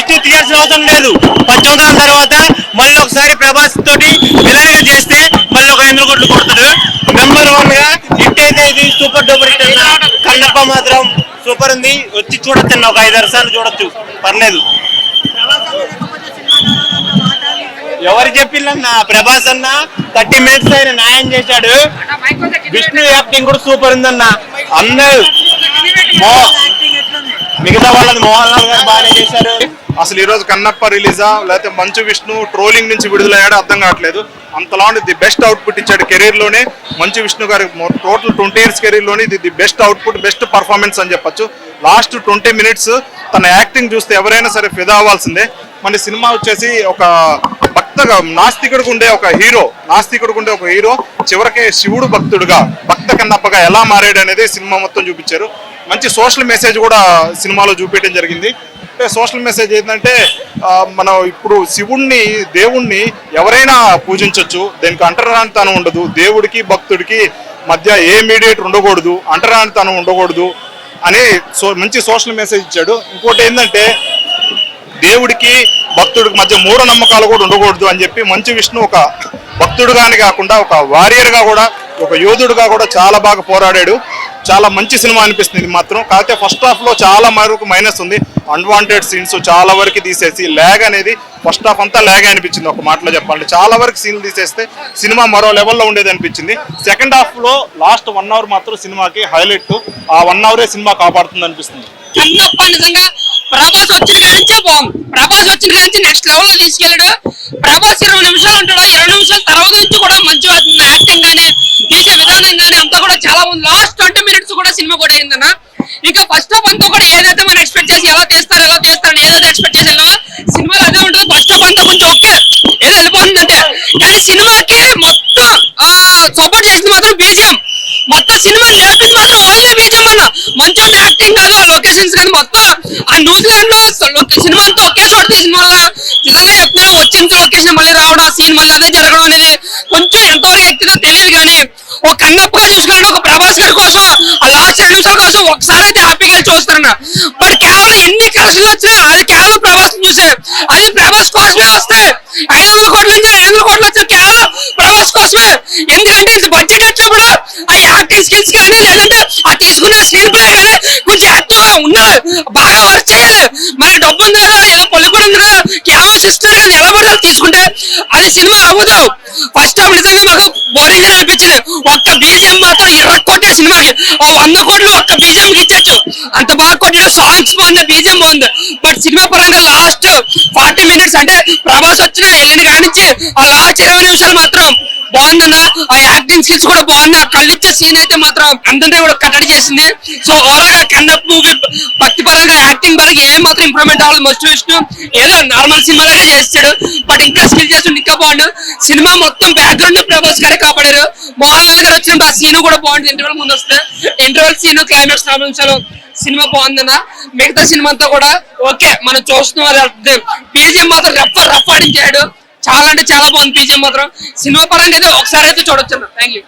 History తీయాల్సిన అవసరం లేదు. 10 సంవత్సరాల తర్వాత మళ్ళీ ఒకసారి ప్రభాస్ తోటి విలన్ గా చేస్తే మళ్ళీ ఒక 500 కోట్లు కొడతాడు. నెంబర్ 1 గా హిట్ అయితే ఇది సూపర్ డూపర్ హిట్ అన్న. కన్నప్ప మాత్రం సూపర్ ఉంది. వచ్చి చూడొచ్చు అన్న, ఒక 5-6 సార్లు చూడొచ్చు, పర్లేదు. ఎవరు చెప్పిల్లన్నా, ప్రభాస్ అన్న 30 మినిట్స్ ఆయన న్యాయం చేశాడు. విష్ణు యాక్టింగ్ కూడా సూపర్ ఉందన్న. అందరూ మిగతా వాళ్ళని మోహన్ లాల్ గారు బాగానే చేశారు. అసలు ఈ రోజు కన్నప్ప రిలీజా లేకపోతే మంచు విష్ణు ట్రోలింగ్ నుంచి విడుదలయ్యాడో అర్థం కావట్లేదు. అంతలా ది బెస్ట్ అవుట్పుట్ ఇచ్చాడు కెరీర్ లోనే. మంచు విష్ణు గారి టోటల్ 20 years కెరీర్ లోనే the best output, best performance అని చెప్పొచ్చు. లాస్ట్ 20 minutes తన యాక్టింగ్ చూస్తే ఎవరైనా సరే ఫిదా అవ్వాల్సిందే. మన సినిమా వచ్చేసి ఒక భక్తగా నాస్తికుడికి ఉండే ఒక హీరో చివరికి శివుడు భక్త కన్నప్పగా ఎలా మారాడు అనేది సినిమా మొత్తం చూపించారు. మంచి సోషల్ మెసేజ్ కూడా సినిమాలో చూపించడం జరిగింది. అంటే సోషల్ మెసేజ్ ఏంటంటే మనం ఇప్పుడు శివుణ్ణి, దేవుణ్ణి ఎవరైనా పూజించవచ్చు, దీనికి అంటరానితనం ఉండదు. దేవుడికి భక్తుడికి మధ్య ఏ మీడియేటర్ ఉండకూడదు, అంటరానితనం ఉండకూడదు అని మంచి సోషల్ మెసేజ్ ఇచ్చాడు. ఇంకోటి ఏంటంటే దేవుడికి భక్తుడికి మధ్య మూఢనమ్మకాలు కూడా ఉండకూడదు అని చెప్పి మంచు విష్ణు ఒక భక్తుడుగాని కాకుండా ఒక వారియర్గా కూడా, ఒక యోధుడుగా కూడా చాలా బాగా పోరాడాడు. చాలా మంచి సినిమా అనిపిస్తుంది ఇది మాత్రం. కాకపోతే ఫస్ట్ హాఫ్ లో చాలా వరకు మైనస్ ఉంది. అన్వాంటెడ్ సీన్స్ చాలా వరకు తీసేసి ల్యాగ్ అనేది ఫస్ట్ హాఫ్ అంతా ల్యాగ్ అనిపించింది. ఒక మాటలో చెప్పాలంటే చాలా వరకు సీన్లు తీసేస్తే సినిమా మరో లెవెల్లో ఉండేది అనిపించింది. సెకండ్ హాఫ్ లో లాస్ట్ 1 hour మాత్రం సినిమాకి హైలైట్. ఆ 1 hour సినిమా కాపాడుతుంది అనిపిస్తుంది. ప్రభాస్ వచ్చిన కానించే బాగుంది. ప్రభాస్ వచ్చిన కానించి నెక్స్ట్ లెవెల్ లో తీసుకెళ్ళాడు. ప్రభాస్ 20 నిమిషాలు ఉంటాడు. 20 నిమిషాల తర్వాత నుంచి కూడా మంచి యాక్టింగ్ గానీ, తీసే విధానం గానీ అంతా కూడా చాలా ఉంది. లాస్ట్ 20 minutes కూడా సినిమా కూడా అయిందన్న. ఇంకా ఫస్ట్ హాఫ్ అంతా కూడా ఏదైతే మనం ఎక్స్పెక్ట్ చేసి ఎలా తీస్తారు ఏదైతే ఎక్స్పెక్ట్ చేసామో సినిమాలో అదే ఉంటుంది. ఫస్ట్ హాఫ్ అంతా కొంచెం ఓకే ఏదో వెళ్ళిపోతుందంటే, కానీ సినిమాకి మొత్తం సపోర్ట్ చేసింది మాత్రం బీజిఎం. మొత్తం సినిమా లేపింది మాత్రం ఓన్లీ బీజిఎం అన్న. మంచి యాక్టింగ్ కాదు, లొకేషన్స్ కానీ మొత్తం ఆ న్యూజిలాండ్ లో సినిమా అంతా ఒకే చోట తీసిన వల్ల నిజంగా చెప్తున్నా వచ్చిన లొకేషన్ మళ్ళీ రావడం, ఆ సీన్ మళ్ళీ అదే జరగడం అనేది కొంచెం ఎంతవరకు ఎక్కిందో తెలియదు. కానీ ఒక కన్నప్పగా చూసుకున్నాడు, ఒక ప్రభాస్ గారి కోసం ఆ లాస్ట్ 2 నిమిషాల కోసం ఒకసారి అయితే హ్యాపీగా చూస్తారన్న. బట్ కేవలం ఎన్ని కష్టాలు వచ్చినా అది కేవలం ప్రభాస్ చూసే, అది ప్రభాస్ కోసమే వస్తాయి. 500 కోట్ల నుంచి 500 కోట్లు వచ్చే కేవలం ప్రభాస్ కోసమే. ఎందుకంటే ఇంత బడ్జెట్ వచ్చినప్పుడు ఆ యాక్టింగ్ స్కిల్స్ కానీ లేదంటే ఆ తీసుకునే స్క్రీన్ ప్లే కానీ కొంచెం యాక్టివ్ గా ఉండాలి, బాగా వర్క్ చేయాలి. మరి డబ్బు ఉంది కదా, ఏదో పలుకుడు ఉంది కదా, కేవలం సిస్టర్ కానీ ఎలా పడితే తీసుకుంటే అది సినిమా అవ్వదు. ఫస్ట్ హాఫ్ నిజంగా మాకు బోరింగ్ గా అనిపించింది. ఒక్క బీజిఎం మాత్రం 20 కోట్ల సినిమాకి 100 కోట్లు ఒక్క బీజిఎం కి ఇచ్చచ్చు. అంత బాగా కొట్టాడు. సాంగ్స్ బాగుంది, బీజిఎం బాగుంది. బట్ సినిమా పరంగా లాస్ట్ 40 minutes అంటే ప్రభాస్ వచ్చిన వెళ్ళిన కానించి ఆ లాస్ట్ 20 నిమిషాలు మాత్రం బాగుందన్న. ఆ యాక్టింగ్ స్కిల్స్ కూడా బాగుంది. ఆ కళ్ళిచ్చే సీన్ అయితే మాత్రం అందరినీ కూడా కట్టడి చేసింది. సో ఓవరాల్ గా కన్నప్ప మూవీ భక్తి పరంగా యాక్టింగ్ పరంగా ఏం మాత్రం ఇంప్రూవ్మెంట్ అవ్వాలి. మస్ట్ విష్ణు ఏదో నార్మల్ సినిమాలాగా చేస్తాడు, బట్ ఇంకా స్కిల్ చేస్తుండే ఇంకా బాగుండు. సినిమా మొత్తం బ్యాక్గ్రౌండ్ ప్రభాస్ గారే కాపాడారు. మోహన్ లాల్ గారు వచ్చినప్పుడు ఆ సీన్ కూడా బాగుంటుంది. ఇంటర్వెల్ ముందు వస్తే ఇంటర్వెల్ సీన్ క్లైమాక్స్ 4 నిమిషాలు సినిమా బాగుందన్న. మిగతా సినిమా అంతా కూడా ఓకే మనం చూస్తున్నాం. బీజిఎం మాత్రం రఫ్ ఆడించాడు. చాలా అంటే చాలా బాగుంది బీజిఎం మాత్రం. సినిమా పరంగా అయితే ఒకసారి అయితే చూడొచ్చు. Thank you.